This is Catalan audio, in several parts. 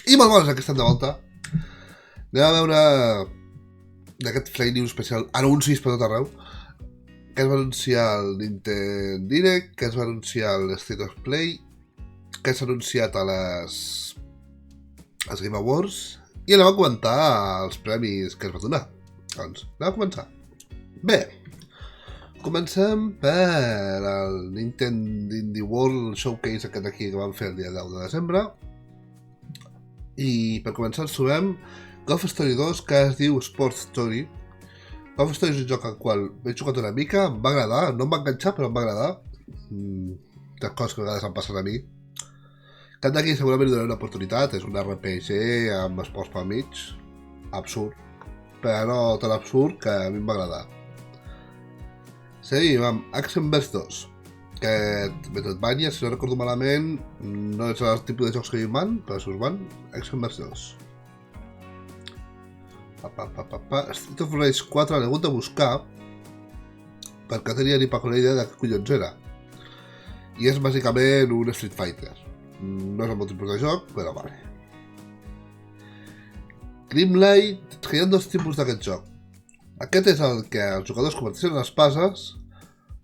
I molt bones, que estem de volta. Anem a veure d'aquest Fly News especial, anuncis per tot arreu, que es va anunciar el Nintendo Direct, que es va anunciar el State of Play, que s'ha anunciat a les Game Awards, i anem a comentar els premis que es va donar. Doncs, anem a començar. Bé, comencem per el Nintendo Indie World Showcase aquest aquí que vam fer el dia 10 de desembre. I per començar ens trobem Golf Story 2, que es diu Sports Story. Golf Story és un joc al qual he jugat una mica, em va agradar, no em va enganxar, però em va agradar. De coses que a vegades em passen a mi. Aquest d'aquí segurament li donaré una oportunitat, és un RPG amb esports pel mig, absurd, però no tan absurd que a mi em va agradar. Seguim amb Action-Verse 2, que Metroidvania, si no recordo malament, no és el tipus de jocs que hi van, però si us van, Action-Verse 2. Street of Rage 4 l'he hagut de buscar perquè tenia ni per una idea de què collons era. I és bàsicament un Street Fighter. No és el meu tipus de joc, però vale. Grimlight, que hi ha dos tipus d'aquest joc. Aquest és el que els jugadors converteixen en espases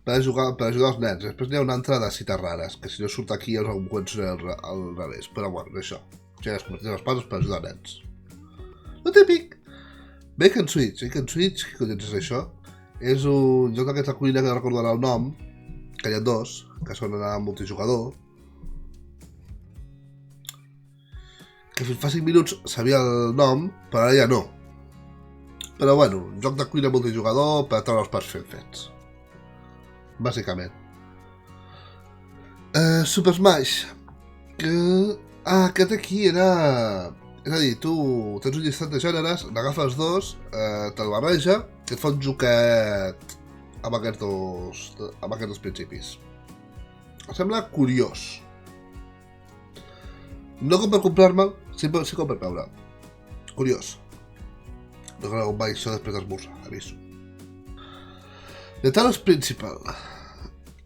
per ajudar els nens. Després n'hi ha una altra de cites rares, que si no surt aquí ja us encuentro al revés. Però bueno, és això. O sigui, es converteixen en espases per ajudar nens. Lo típic! Bake and Switch, què collons és això? És un joc d'aquesta cuina que no recordarà el nom, que hi ha dos, que són en multijugador, que fins fa 5 minuts sabia el nom, però ara ja no. Però bueno, un joc de cuina multijugador per treure els plats fets. Bàsicament. Super Smash. Aquest aquí era... És a dir, tu tens un llistat de gèneres, n'agafes dos, te'l barreja i et fa un joquet amb aquests dos principis. Em sembla curiós. No com per comprar-me'l, sí com per veure. Curiós. No creu mai això després d'esmorzar, aviso. The Talos Principal.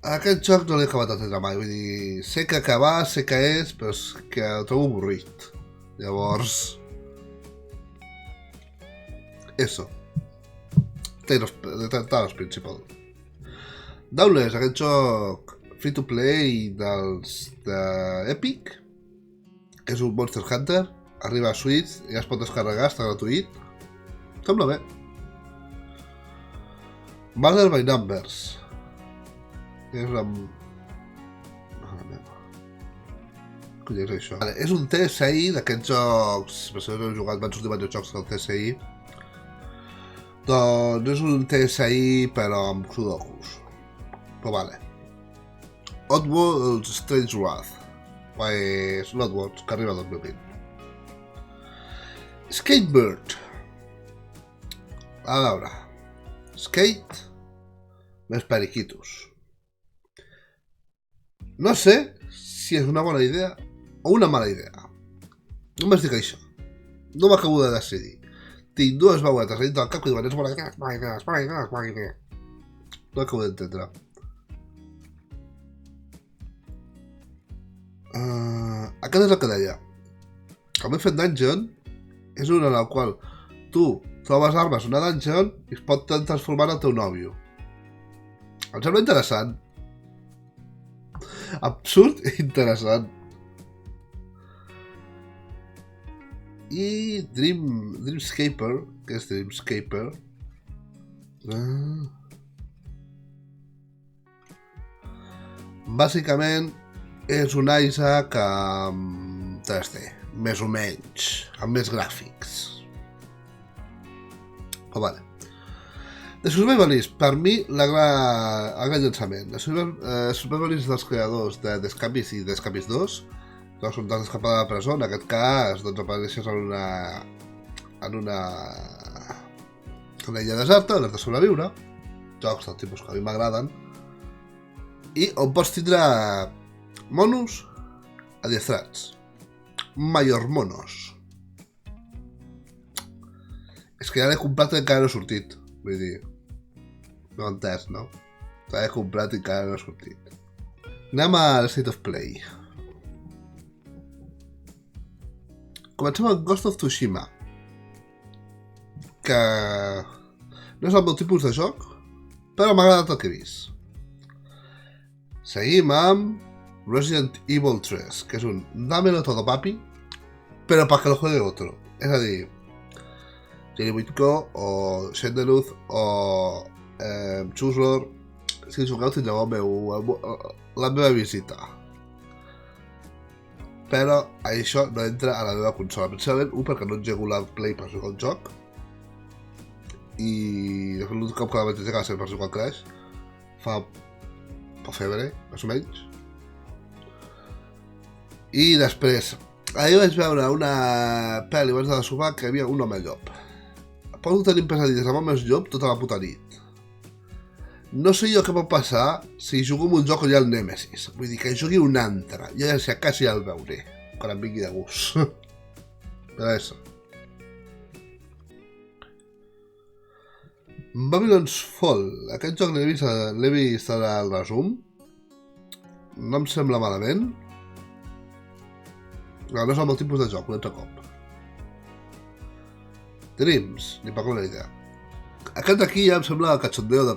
Aquest joc no l'he acabat d'entendre mai, vull dir, sé que acabar, sé que és, però és que el trobo avorrit. Llavors... Eso. Talos Principal. Downless, aquest joc free to play d'Epic, que és un Monster Hunter, arriba a Switch, ja es pot descarregar, està gratuït. Sembla bé. Mother by Numbers. És una... Què és això? Vale, és un TSI d'aquests jocs... Per si no heu jugat, van sortir diversos jocs del TSI. Doncs és un TSI però amb sudokus. Però vale. Oddworld's Strange Wrath. És un Oddworld que arriba al 2020. Skatebird. A veure. Skate més periquitos. No sé si és una bona idea o una mala idea. Només dic això. No m'acabo de decidir. Tinc dues veuetes a dintre del cap que diuen és bona idea. No acabo d'entendre. Aquest és el que deia. El Method Dungeon és una en la qual tu trobes armes en una dungeon i es pot transformar en el teu nòvio. Em sembla interessant. Absurd i interessant. I Dreamscaper, què és Dreamscaper? Bàsicament és un Isaac amb 3D, més o menys, amb més gràfics. Però vale. The Survivalist, per mi, el gran llançament. The Survivalist dels creadors de Escapist i d'Escapist 2, que són d'escapar de la presó, en aquest cas doncs apareixes en una illa deserta, on has de sobreviure, jocs del tipus que a mi m'agraden, i on pots tindre monos adiestrats, monos. És que ja l'he comprat i encara no ha sortit, vull dir, no ho he entès, no? L'he comprat i encara no ha sortit. Anem a State of Play. Comencem amb Ghost of Tsushima, que no és el meu tipus de joc, però m'ha agradat el que he vist. Seguim amb Resident Evil 3, que és un dámelo todo papi, però para que lo juegue otro. És a dir, Jenny Whitco o Shendeluz o Chuslor, si jugueu tindreu la meva visita. Però això no entra a la meva consola. Principalment, perquè no engego la Play per jugar un joc. I l'últim cop que la vaig engegar va ser per jugar al Crash. Fa febrer, més o menys. I després, ahir vaig veure una pel·li abans de sopar que hi havia un home llop. Porto tenint pesadilles amb homes llop tota la puta nit. No sé jo què pot passar si jugo en un joc on hi ha el Nemesis. Vull dir, que jugui un altre. Jo ja sé, quasi el veuré, quan em vingui de gust. Però això. Babylon's Fall. Aquest joc l'he vist al resum. No em sembla malament. No és el meu tipus de joc, un altre cop. Dreams, ni per una idea. Aquest d'aquí ja em sembla el cachondeo.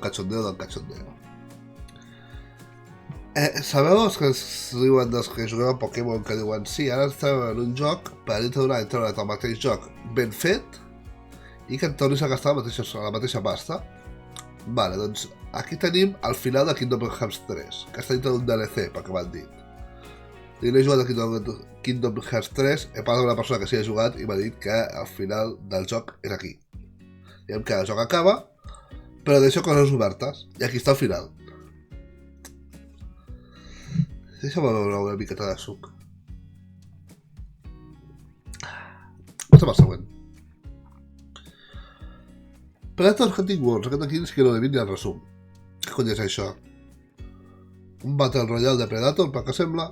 Sabeu els que es diuen dels que jugueu a Pokémon que diuen sí, ara estem en un joc per dintre d'un any treure't el mateix joc ben fet i que et tornis a gastar la mateixa pasta? Vale, doncs aquí tenim el final de Kingdom Hearts 3, que està dintre d'un DLC, perquè m'han dit. I no he jugat a Kingdom Hearts 3, he parlat amb una persona que s'hi ha jugat i m'ha dit que el final del joc és aquí. Diguem que el joc acaba, però deixa coses obertes, i aquí està el final. Deixa'm veure una miqueta de suc. Passem al següent. Predator Hunting Worlds, aquest aquí és que no l'he vist ni el resum. Què cony és això? Un Battle Royale de Predator, pel que sembla.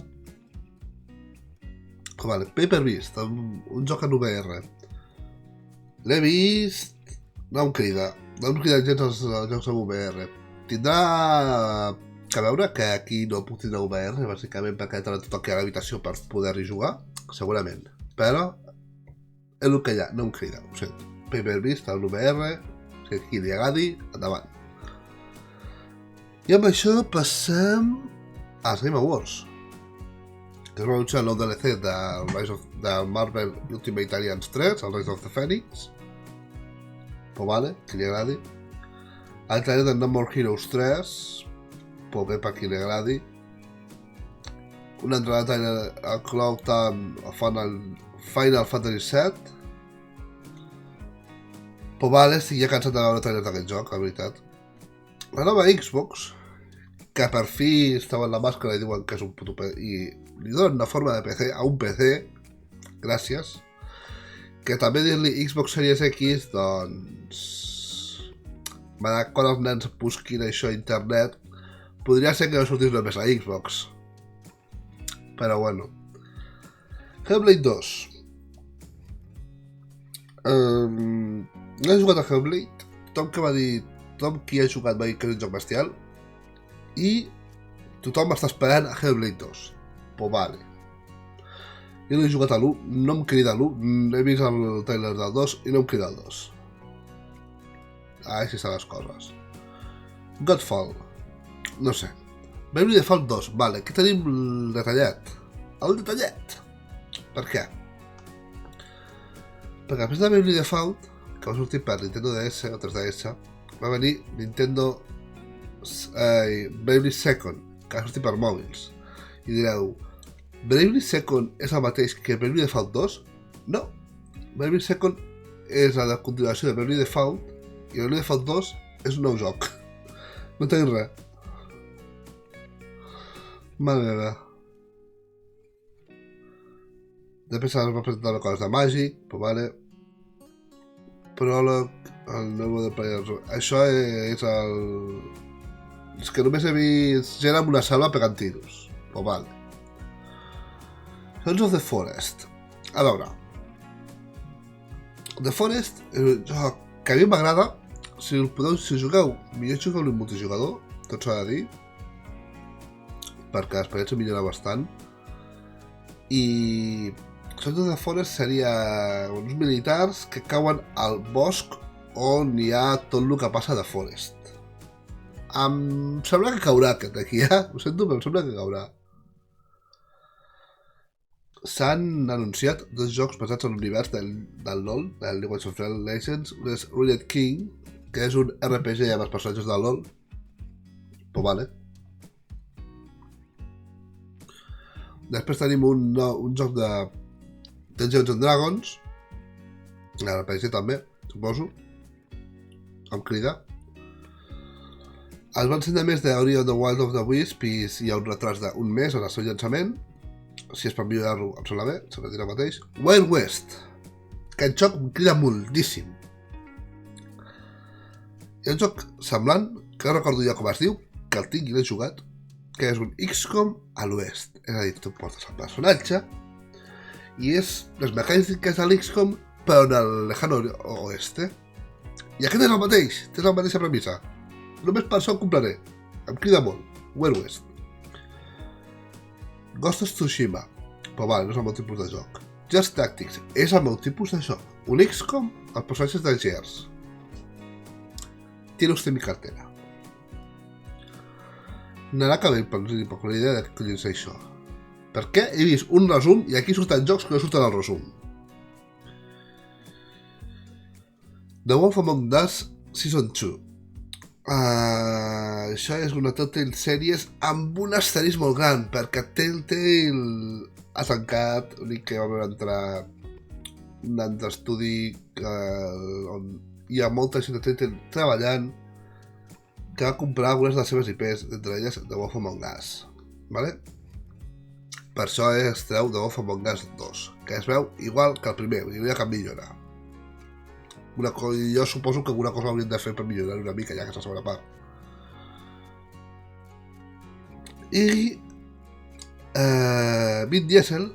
Vale, Paper Beast, un joc en VR. L'he vist... No em crida gens els jocs en VR. Tindrà que veure que aquí no puc tindre VR, bàsicament perquè he tot aquí a l'habitació per poder-hi jugar, segurament. Però és el que hi ha, no em crida, ho sento. Paper Beast, en VR, si qui li agradi, endavant. I amb això passem als Game Awards, que es va anunciar el nou DLC del Marvel Ultimate Alliance 3, el Rise of the Phoenix. Pues vale, qui li agradi. El trailer de No More Heroes 3, pues bé per qui li agradi. Un altre trailer al Cloud Final Fantasy 7. Pues vale, estic ja cansat de veure trailers d'aquest joc, la veritat. La nova Xbox, que per fi estava en la màscara i diuen que és un puto PC, i li donen una forma de PC a un PC, gràcies. Que també dir-li Xbox Series X, doncs... quan els nens busquin això a internet, podria ser que no sortís només a Xbox. Però bueno. Hellblade 2. No he jugat a Hellblade. Tothom qui ha jugat va dir que és un joc bestial. I tothom està esperant a Hellblade 2. Pues vale. Jo no he jugat a l'1, no em crida l'1, he vist el trailer del 2 i no em crida el 2. Així estan les coses. Godfall. No sé. Bravely Default 2, vale, aquí tenim el detallet. El detallet! Per què? Perquè després de Bravely Default, que va sortir per Nintendo DS o 3DS, va venir Nintendo Bravely Second, que va sortir per mòbils. I direu, Bravely Second és el mateix que Bravely Default 2? No. Bravely Second és la continuació de Bravely Default i Bravely Default 2 és un nou joc. No tenim res. Mare meva. Després es va presentar una cosa de Magic, però vale. Pròleg, el nou de Players... Això és el... És que només he vist gent amb una salva pegant tiros. Però vale. Sons of the Forest. A veure. The Forest és un joc que a mi m'agrada. Si jugueu, millor jugueu-lo en multijugador, tot s'ha de dir. Perquè l'experiència millora bastant. I Sons of the Forest seria uns militars que cauen al bosc on hi ha tot el que passa de Forest. Em sembla que caurà aquest d'aquí, Ho sento, però em sembla que caurà. S'han anunciat 2 jocs basats en l'univers del LoL, del League of Legends. Un és Ruined King, que és un RPG amb els personatges del LoL. Pues vale. Després tenim un joc de Dungeons and Dragons, RPG també, suposo, amb crida. Es va ensenyar més de Ori and the Wild of the Wisp i hi ha un retras d'un mes en el seu llançament. Si és per millorar-lo, em sembla bé, s'ha de dir el mateix. Wild West, que el joc em crida moltíssim. Hi ha un joc semblant, que no recordo ja com es diu, que el tinc i l'he jugat, que és un XCOM a l'oest. És a dir, tu portes el personatge i és les mecàniques de l'XCOM però en el lejano oeste. I aquest és el mateix, té la mateixa premissa. Només per això ho compraré. Em crida molt. Wild West. Ghost of Tsushima. Però vale, no és el meu tipus de joc. Just Tactics. És el meu tipus de joc. Un XCOM als personatges de Gears. Tiene usted mi cartera. Naraka bé, per una idea de què collons és això. Perquè he vist un resum i aquí surten jocs que no surten al resum. The Wolf Among Us Season 2. Això és una Telltale Series amb un asterisc molt gran, perquè Telltale ha tancat, l'únic que va haver entrar un altre estudi on hi ha molta gent de Telltale treballant, que va comprar algunes de les seves IPs, entre elles The Wolf Among Us. Vale? Per això es treu The Wolf Among Us 2, que es veu igual que el primer, no hi ha cap millora. Jo suposo que alguna cosa hauríem de fer per millorar una mica, ja que és la segona part. I Vin Diesel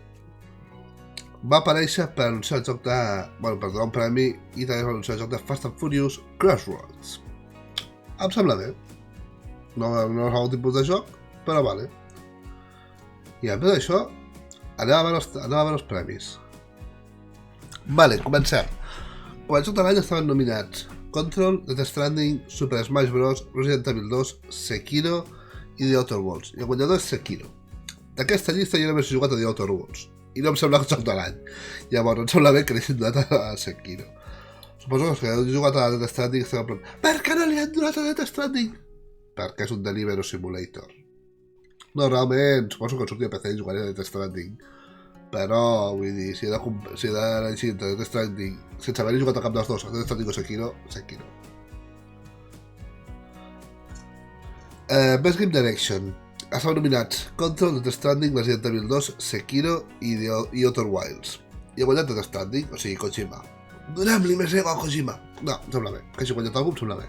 va aparèixer per anunciar el joc de... Bueno, per donar un premi i també va anunciar el joc de Fast and Furious Crossroads. Em sembla bé. No és algun tipus de joc, però vale. I a més d'això, anem a veure els premis. Vale, comencem. Com a joc de l'any estaven nominats Control, Death Stranding, Super Smash Bros, Resident Evil 2, Sekiro i The Outer Worlds. I el guanyador és Sekiro. D'aquesta llista jo només he jugat a The Outer Worlds. I no em sembla el joc de l'any. Llavors, em sembla bé que l'he donat a Sekiro. Suposo que heu jugat a Death Stranding i esteu en plan, per què no li han donat a Death Stranding? Perquè és un Deliveroo Simulator. No, realment, suposo que sortia a PC i jugaré a Death Stranding. Però, vull dir, si he d'anar així entre Death Stranding, sense haver-hi jugat a cap dels dos, Death Stranding o Sekiro, Sekiro. Best Game Direction. Estaven nominats Control, Death Stranding, Resident Evil 2, Sekiro i Outer Wilds. I ha guanyat Death Stranding, o sigui, Kojima. Donem-li més ego a Kojima. No, em sembla bé. Que hagi guanyat algú, em sembla bé.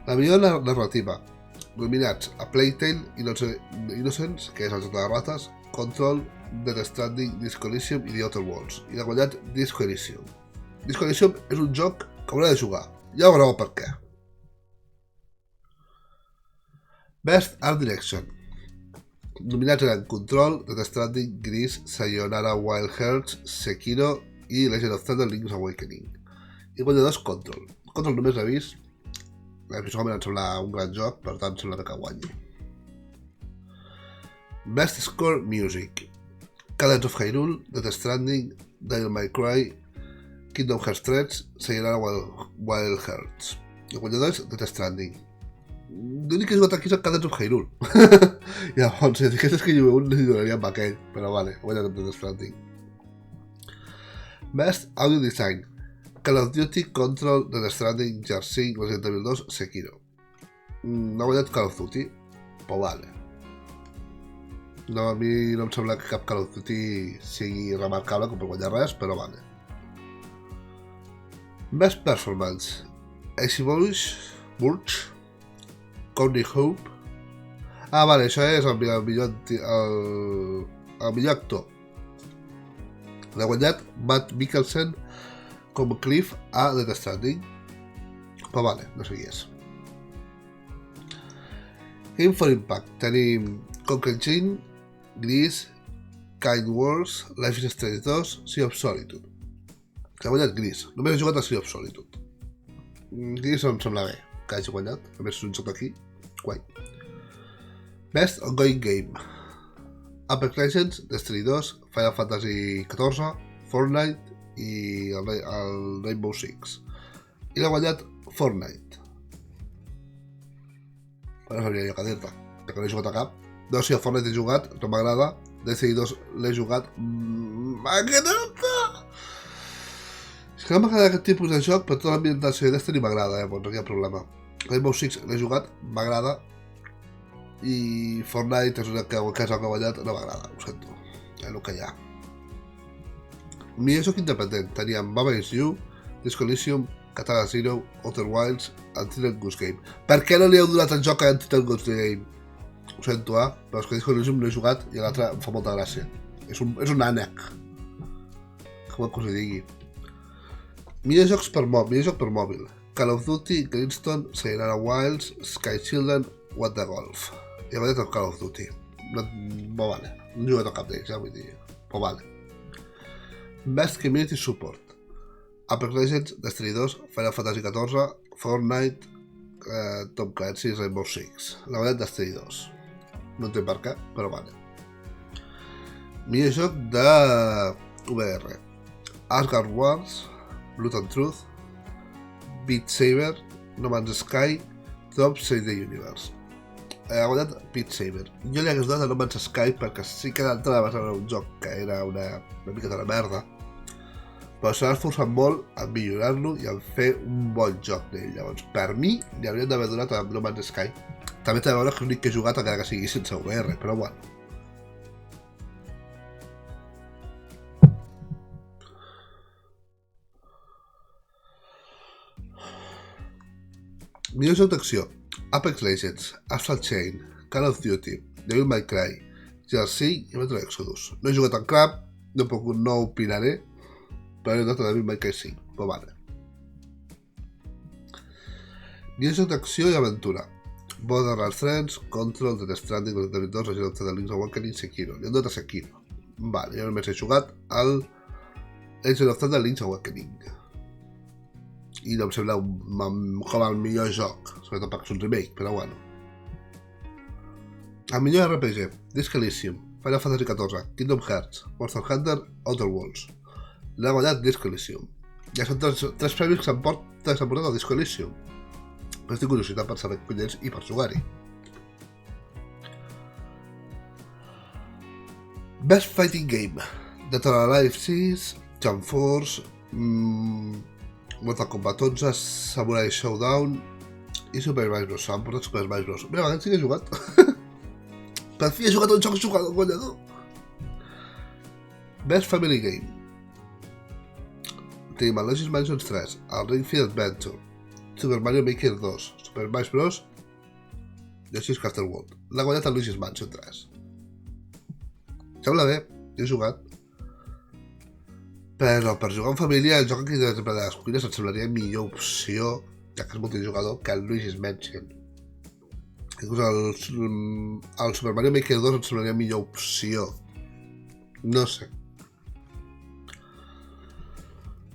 La millor narrativa. Nominats a Plague Tale, Innocence, que és el joc de rates, Control, Death Stranding, Disco Elysium i The Outer Worlds. I ha guanyat Disco Elysium. Disco Elysium és un joc que haurà de jugar. Ja veureu per què. Best Art Direction. Nominats eren Control, Death Stranding, Gris, Sayonara Wild Hearts, Sekiro i Legend of Zelda Link's Awakening. I guanyadors Control. Control només l'he vist. Visualment em sembla un gran joc, per tant sembla que guanyi. Best Score Music. Cadence of Hyrule, Death Stranding, Devil May Cry, Kingdom Hearts 3, Sayonara Wild Hearts. I guanyadors Death Stranding. L'únic que he jugat aquí és el Cadence of Hyrule. Llavors, si diguessis que jo un li donaria amb aquell, però vale, he guanyat Death Stranding. Best Audio Design. Call of Duty, Control, Death Stranding, Gears 5, Resident Evil 2, Sekiro. No ha guanyat Call of Duty, però vale. No, a mi no em sembla que cap Call of Duty sigui remarcable com per guanyar res, però vale. Best Performance. Ace Burch, Courtney Hope. Vale, això és el millor actor. L'ha guanyat Matt Mikkelsen com Cliff a Death Stranding. Però vale, no sé qui és. Game for Impact. Tenim Concrete Gene, Gris, Kind Wars, Life is Strange 2, Sea of Solitude. Que ha guanyat Gris. Només he jugat a Sea of Solitude. Gris em sembla bé que hagi guanyat. A més, és un joc d'aquí. Guai. Best Ongoing Game. Apex Legends, Destiny 2, Final Fantasy XIV, Fortnite i el Rainbow Six. I l'ha guanyat Fortnite. No sabria jo què dir-te, perquè no he jugat a cap. No, sí, a Fortnite he jugat, no m'agrada. Destiny 2 l'he jugat, m'agrada! És que no m'agrada aquest tipus de joc, però tota l'ambientació de Destiny m'agrada, doncs no hi ha problema. Rainbow Six l'he jugat, m'agrada. I Fortnite és una que ha guanyat, no m'agrada, ho sento. És el que hi ha. Millor joc independent, teníem Baba Is You, Disco Elysium, Katana Zero, Outer Wilds, Untitled Goose Game. Per què no li heu donat el joc a Untitled Goose Game? Ho sento, però és que Disco Elysium no he jugat i l'altre em fa molta gràcia. És un ànec. Com que us ho digui. Millor joc per mòbil. Call of Duty, Greenstone, Sayonara Wilds, Sky Children, What the Golf. I ha guanyat el Call of Duty. No vale. No he jugat a cap d'ells, vull dir. Però vale. Best Community Support. Apex Legends, Destiny 2, Final Fantasy XIV, Fortnite, Tom Clancy's Rainbow Six. La guanyat Destiny 2. No entenc per què, però vale. Millor joc de VR. Asgard Wars, Blood and Truth, Beat Saber, No Man's Sky, Top Save the Universe. Ha guanyat Beat Saber. Jo li hagués donat a No Man's Sky perquè sí que d'entrada va ser un joc que era una mica de la merda, però s'ha esforçat molt en millorar-lo i en fer un bon joc d'ell. Llavors, per mi, li haurien d'haver donat a No Man's Sky. També t'ha de veure que l'únic que he jugat encara que sigui sense VR, però bueno. Millor joc d'acció. Apex Legends, Asphalt Chain, Call of Duty, Devil May Cry, GRC i Metro Exodus. No he jugat en cap, no opinaré, però he donat a Devil May Cry 5, però vale. Millor joc d'acció i aventura. Borderlands 3, Control, Death Stranding, Resident Evil 2, Legend of Zelda Link's Awakening, Sekiro. Li hem donat a Sekiro. Vale, jo només he jugat al Legend of Zelda Link's Awakening. I no em sembla com el millor joc, sobretot perquè és un remake, però bueno. El millor RPG, Disco Elysium, Final Fantasy XIV, Kingdom Hearts, Monster Hunter, Outer Worlds. L'ha guanyat Disco Elysium. Ja són tres premis que s'han portat al Disco Elysium. Però estic curiositat per saber quin és i per jugar-hi. Best Fighting Game, Dead or Alive 6, Jump Force, Mortal Kombat 11, Samurai Showdown i Super Smash Bros. S'han portat Super Smash Bros. Mira, sí que he jugat. Per fi he jugat un joc guanyador. Best Family Game. Tenim el Luigi's Mansion 3, el Ring Fit Adventure, Super Mario Maker 2, Super Smash Bros. Yoshi's Crafted World. L'ha guanyat el Luigi's Mansion 3. Sembla bé, he jugat. Però per jugar en família, el joc aquí de les cuines em semblaria millor opció, ja que és multijugador, que el Luigi's Mansion. Inclús el Super Mario Maker 2 em semblaria millor opció. No sé.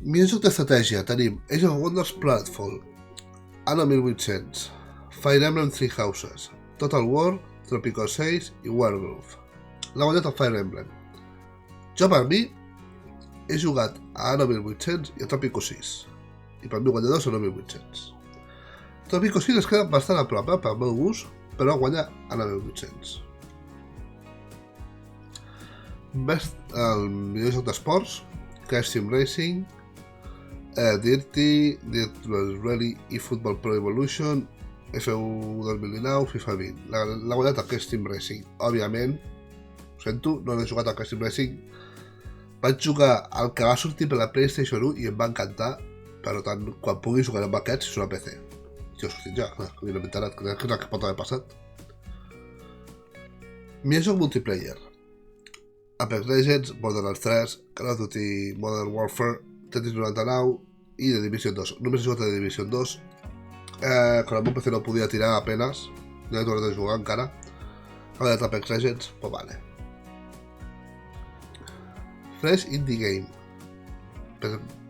Millor joc d'estratègia tenim Age of Wonders Planetfall, Anno 1800, Fire Emblem Three Houses, Total War, Tropico 6 i Wargroove. L'ha guanyat el Fire Emblem. Jo per mi he jugat a Anno 1800 i a Tropico 6. I per mi guanyadors a Anno 1800. Tropico 6 es queda bastant a prop, pel meu gust, però guanya Anno 1800. El millor joc d'esports, Crash Team Racing, Dirty, Virtual Rally i Football Pro Evolution, F1 2019, FIFA 20. L'ha guanyat el Crash Team Racing. Òbviament, ho sento, no he jugat al Crash Team Racing. Vaig jugar al que va sortir per la PlayStation 1 i em va encantar, per tant, quan pugui jugar amb aquest, si és una PC. Si ho sortit ja, no m'he enterat, que és el que pot haver passat. Millor joc multiplayer. Apex Legends, Borderlands 3, Call of Duty Modern Warfare, Tetris 99 i The Division 2. Només he jugat a The Division 2. Quan el meu PC no podia tirar apenas, no he tornat a jugar encara. Ha guanyat Apex Legends, però vale. Fresh Indie Game.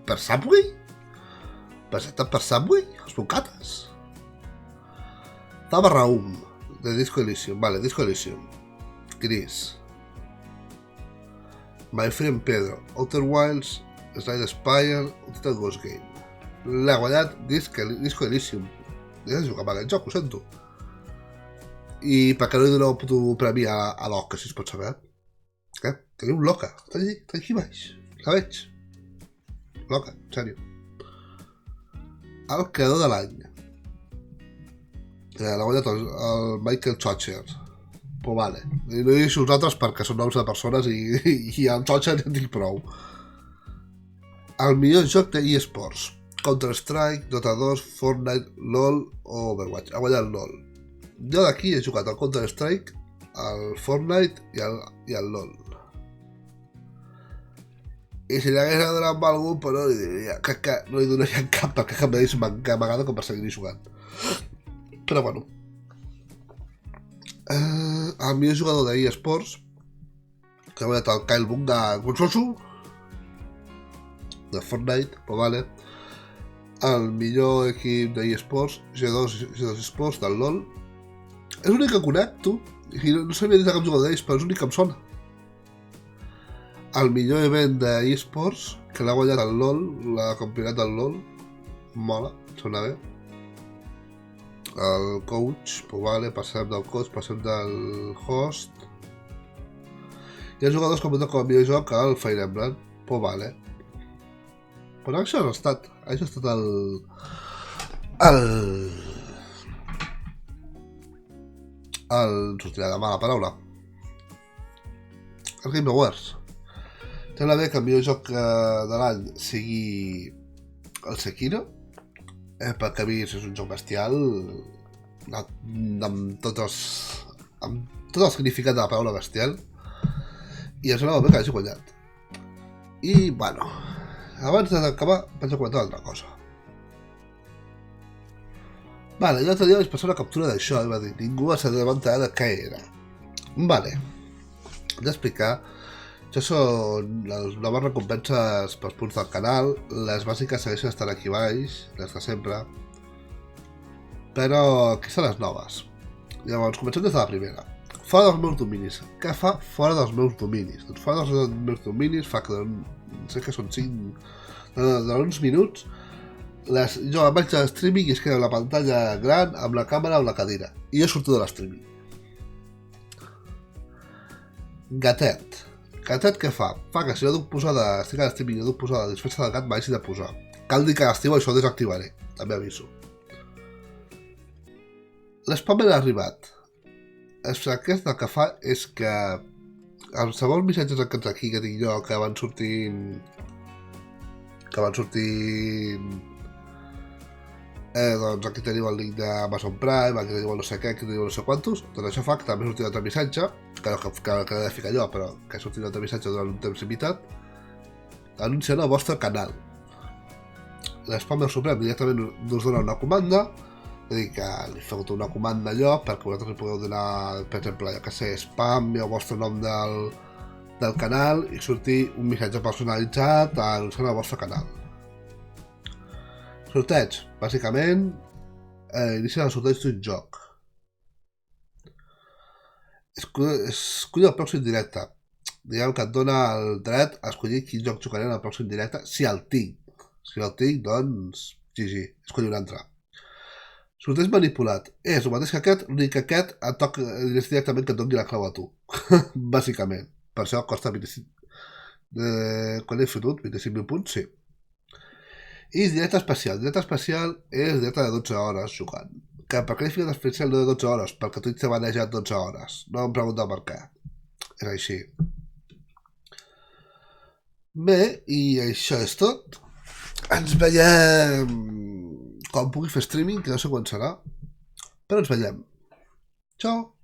Per Subway? Presentat per Subway? Els bocates? Tabarraum, de Disco Elysium. Vale, Disco Elysium. Gris. My Friend Pedro. Outer Wilds, Slide Spire, Untitled Ghost Game. L'ha guanyat Disco Elysium. Ja he jugat amb aquest joc, ho sento. I per què no li doneu puto premi a l'Oca, si es pot saber? Què? Teniu un l'Oca. Està aquí baix. La veig. L'Oca, en sèrio. El creador de l'any. L'ha guanyat el Michael Chocher. Pues vale. I no hi deixo els altres perquè són noms de persones i el Chocher ja en tinc prou. El millor joc de eSports. Counter-Strike, Dota 2, Fortnite, LOL o Overwatch. Ha guanyat el LOL. Jo d'aquí he jugat al Counter-Strike, al Fortnite i al LOL. I si li hagués donat amb algú, però no li donaria cap perquè cap d'ells m'agrada com per seguir jugant. Però bueno. El millor jugador d'eSports, que ha guanyat el Kyle Bunga Gonsosu, de Fortnite, però vale. El millor equip d'eSports, G2 Esports, del LOL. És l'únic que conec, tu. I no sabia dir de cap jugador d'ells, però és l'únic que em sona. El millor event d'eSports, que l'ha guanyat el LOL, la campionat del LOL. Mola, sona bé. El coach, pues vale, passem del coach, passem del host. Hi ha jugadors que han votat com a millor joc al Fire Emblem, pues vale. Però això ha estat sortirà de mala paraula. El Game Awards. Sembla bé que el millor joc de l'any sigui el Sekiro, perquè a mi és un joc bestial amb tot el significat de la paraula bestial, i em sembla bé que hagi guanyat. I, bueno, abans d'acabar vaig a comentar una altra cosa. Vale, l'altre dia vaig passar una captura d'això i va dir, ningú s'ha d'assabentar de què era. Vale, hem d'explicar. Això són les noves recompenses pels punts del canal. Les bàsiques segueixen estant aquí baix, les de sempre. Però aquí són les noves. Llavors, comencem des de la primera. Fora dels meus dominis. Què fa fora dels meus dominis? Doncs fora dels meus dominis fa que, no sé que són 5, uns minuts, jo em vaig a streaming i es queda la pantalla gran amb la càmera o la cadira. I jo surto de l'streaming. Gatet. Gatet què fa? Fa que si no duc posada, estic a l'streaming i no duc posada la disfressa del gat, m'hagi de posar. Cal dir que a l'estiu això ho desactivaré, també aviso. L'spam ha arribat. Aquest el que fa és que els segons missatges aquests aquí que tinc jo que van sortint doncs aquí teniu el link d'Amazon Prime, aquí teniu el no sé què, aquí teniu no sé quantos, doncs això fa que també surti un altre missatge, que l'he de ficar jo, però que surti un altre missatge durant un temps limitat, anunciant el vostre canal. L'Spammer Supreme directament us dona una comanda, és a dir, que li feu una comanda allò perquè vosaltres li podeu donar, per exemple, que sé, spam i el vostre nom del canal i sortir un missatge personalitzat anunciant el vostre canal. Sorteig, bàsicament, inicia el sorteig d'un joc. Escull el pròxim directe. Diguem que et dona el dret a escollir quin joc jugaré en el pròxim directe, si el tinc. Si el tinc, doncs, GG, escolli un altre. Sorteig manipulat. És el mateix que aquest, l'únic que aquest et toca directament que et doni la clau a tu. Bàsicament. Per això costa 25... Quan he fotut? 25.000 punts? Sí. I directe especial. Directe especial és directe de 12 hores jugant. Que per què he ficat especial de 12 hores? Perquè Twitch t'ha manejat 12 hores. No em pregunta per què. És així. Bé, i això és tot. Ens veiem quan pugui fer streaming, que no sé quan serà. Però ens veiem. Ciao!